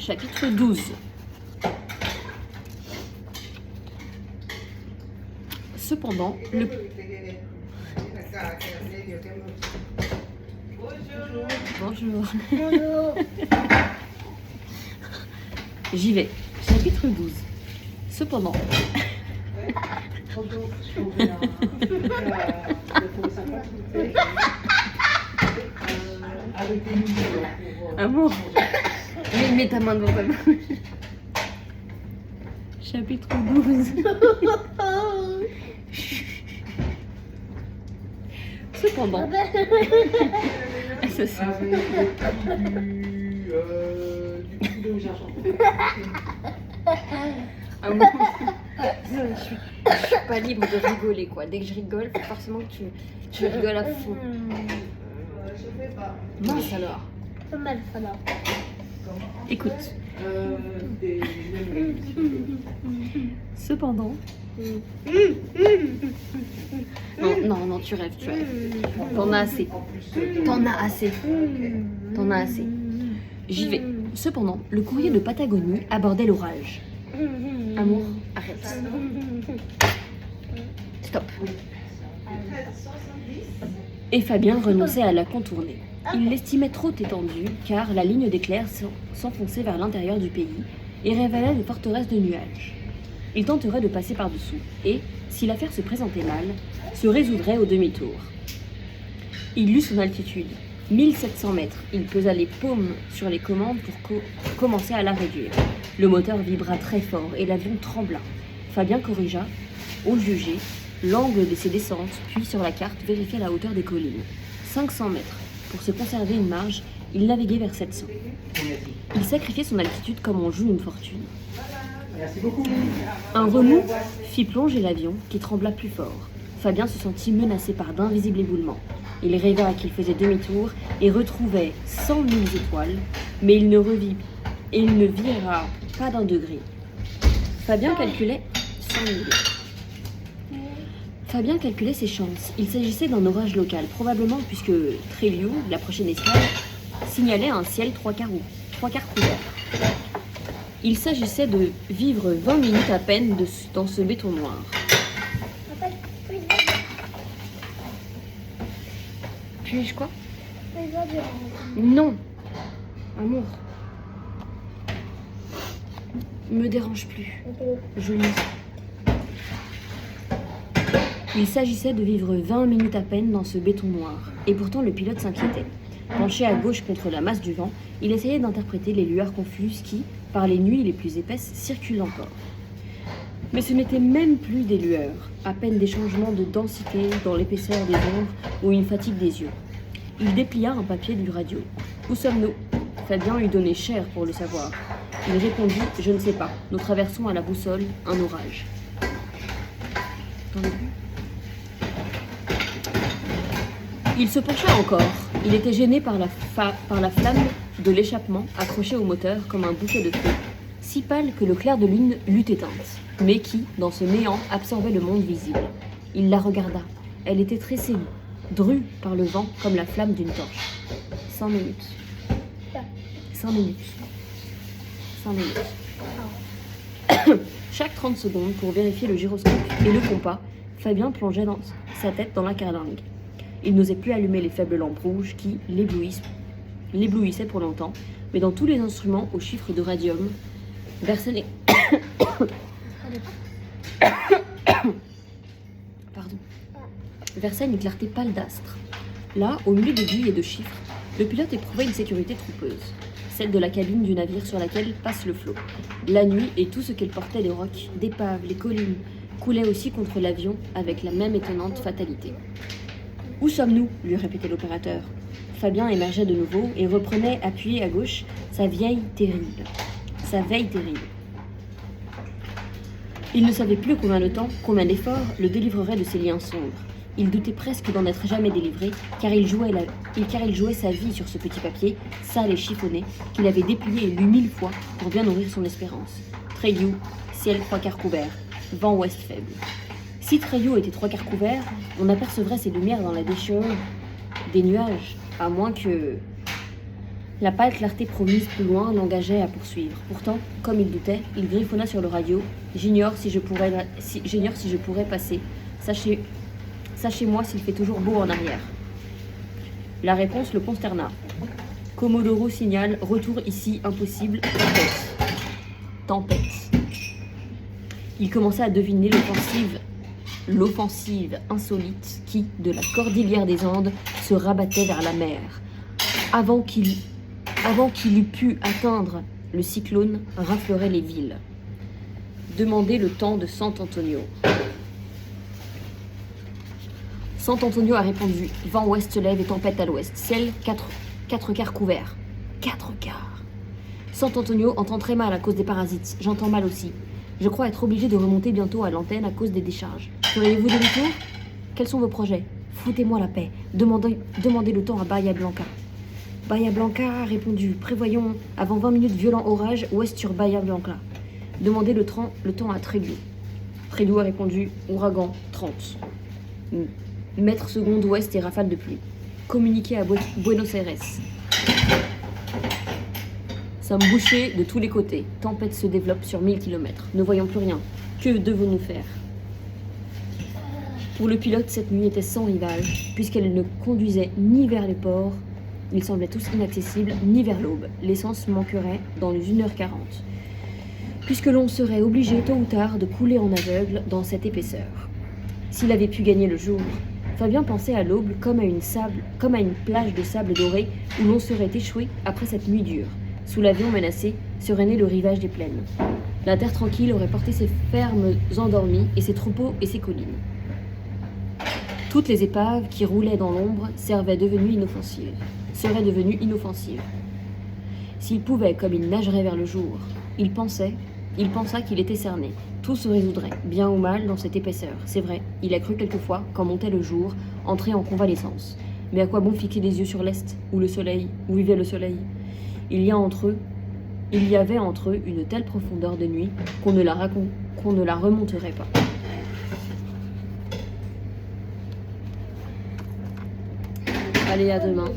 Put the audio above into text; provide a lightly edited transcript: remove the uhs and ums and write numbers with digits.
chapitre 12. Cependant, le... Bonjour. J'y vais. Chapitre 12. Cependant... Amour, mets ta main dans ta bouche. Chapitre 12. Cependant, Amour, je suis pas libre de rigoler quoi. Dès que je rigole, faut forcément que tu rigoles à fond. Mince alors. Pas mal, ça va. Écoute. Cependant. Non, tu rêves. T'en as assez. T'en as assez. J'y vais. Cependant, le courrier de Patagonie abordait l'orage. Amour, arrête. Stop. Et Fabien renonçait à la contourner. Il l'estimait trop étendue, car la ligne d'éclairs s'enfonçait vers l'intérieur du pays et révélait des forteresses de nuages. Il tenterait de passer par-dessous et, si l'affaire se présentait mal, se résoudrait au demi-tour. Il lut son altitude, 1700 mètres. Il pesa les paumes sur les commandes pour commencer à la réduire. Le moteur vibra très fort et l'avion trembla. Fabien corrigea, au jugé, l'angle de ses descentes, puis sur la carte vérifia la hauteur des collines. 500 mètres. Pour se conserver une marge, il naviguait vers 700. Il sacrifiait son altitude comme on joue une fortune. Un remous fit plonger l'avion, qui trembla plus fort. Fabien se sentit menacé par d'invisibles éboulements. Il rêva qu'il faisait demi-tour et retrouvait 100 000 étoiles, mais il ne vira pas d'un degré. Fabien calculait 100 000. Fabien calculait ses chances. Il s'agissait d'un orage local, probablement puisque Tréliou, la prochaine escale, signalait un ciel trois quarts couvert. Il s'agissait de vivre 20 minutes à peine dans ce béton noir. Puis-je quoi? Non. Amour. Me dérange plus. Je lis. Il s'agissait de vivre 20 minutes à peine dans ce béton noir. Et pourtant le pilote s'inquiétait. Penché à gauche contre la masse du vent, il essayait d'interpréter les lueurs confuses qui, par les nuits les plus épaisses, circulent encore. Mais ce n'étaient même plus des lueurs, à peine des changements de densité dans l'épaisseur des ombres ou une fatigue des yeux. Il déplia un papier du radio. « Où sommes-nous » Fabien eût donné cher pour le savoir. Il répondit « Je ne sais pas. Nous traversons à la boussole un orage. » Il se pencha encore. Il était gêné par la flamme de l'échappement accrochée au moteur comme un bouquet de feu, si pâle que le clair de lune l'eût éteinte, mais qui, dans ce néant, absorbait le monde visible. Il la regarda. Elle était tressée, drue par le vent comme la flamme d'une torche. 5 minutes. 5 minutes. 5 minutes. Chaque 30 secondes, pour vérifier le gyroscope et le compas, Fabien plongeait sa tête dans la carlingue. Il n'osait plus allumer les faibles lampes rouges qui l'éblouissaient pour longtemps, mais dans tous les instruments aux chiffres de radium versaient une clarté pâle d'astre. Là, au milieu d'aiguilles et de chiffres, le pilote éprouvait une sécurité trompeuse, celle de la cabine du navire sur laquelle passe le flot. La nuit et tout ce qu'elle portait, les rocs, d'épaves, les collines, coulaient aussi contre l'avion avec la même étonnante fatalité. « Où sommes-nous » lui répétait l'opérateur. Fabien émergeait de nouveau et reprenait, appuyé à gauche, sa veille terrible. Il ne savait plus combien de temps, combien d'efforts le délivrerait de ces liens sombres. Il doutait presque d'en être jamais délivré, car il jouait sa vie sur ce petit papier, sale et chiffonné, qu'il avait déplié et lu 1000 fois pour bien nourrir son espérance. Tréliou, ciel 3/4 couvert, vent ouest faible. Si Tréliou était 3/4 couvert, on apercevrait ses lumières dans la décharge des nuages, à moins que... La pâle clarté promise plus loin l'engageait à poursuivre. Pourtant, comme il doutait, il griffonna sur le radio. J'ignore si je pourrais passer. Sachez-moi s'il fait toujours beau en arrière. La réponse le consterna. Comodoro signale, retour ici, impossible, tempête. Il commença à deviner l'offensive insolite qui, de la cordillère des Andes, se rabattait vers la mer. Avant qu'il eût pu atteindre, le cyclone rafleurait les villes. Demandez le temps de Sant'Antonio. Sant'Antonio a répondu. Vent ouest se lève et tempête à l'ouest. Ciel, 4 quarts couverts. 4 quarts. Sant'Antonio entend très mal à cause des parasites. J'entends mal aussi. Je crois être obligé de remonter bientôt à l'antenne à cause des décharges. Feriez-vous demi-tour? Quels sont vos projets? Foutez-moi la paix. Demandez le temps à Bahia Blanca. Bahia Blanca a répondu. Prévoyons avant 20 minutes violent orage ouest sur Bahia Blanca. Demandez le temps à Trélu. Trélu a répondu. Ouragan 30. Mètre seconde ouest et rafale de pluie. Communiqué à Buenos Aires. Sommes bouchés de tous les côtés. Tempête se développe sur 1000 km. Ne voyons plus rien. Que devons-nous faire? Pour le pilote, cette nuit était sans rivage, puisqu'elle ne conduisait ni vers les ports, ils semblaient tous inaccessibles, ni vers l'aube. L'essence manquerait dans les 1h40. Puisque l'on serait obligé tôt ou tard de couler en aveugle dans cette épaisseur. S'il avait pu gagner le jour, Fabien pensait à l'aube comme à une plage de sable doré où l'on serait échoué après cette nuit dure. Sous l'avion menacé serait né le rivage des plaines. La terre tranquille aurait porté ses fermes endormies et ses troupeaux et ses collines. Toutes les épaves qui roulaient dans l'ombre seraient devenues inoffensives. S'il pouvait, comme il nagerait vers le jour, il pensa qu'il était cerné. Tout se résoudrait, bien ou mal, dans cette épaisseur. C'est vrai, il a cru quelquefois, quand montait le jour, entrer en convalescence. Mais à quoi bon fixer les yeux sur l'est, où vivait le soleil? Il y avait entre eux une telle profondeur de nuit qu'on ne la remonterait pas. Allez, à demain.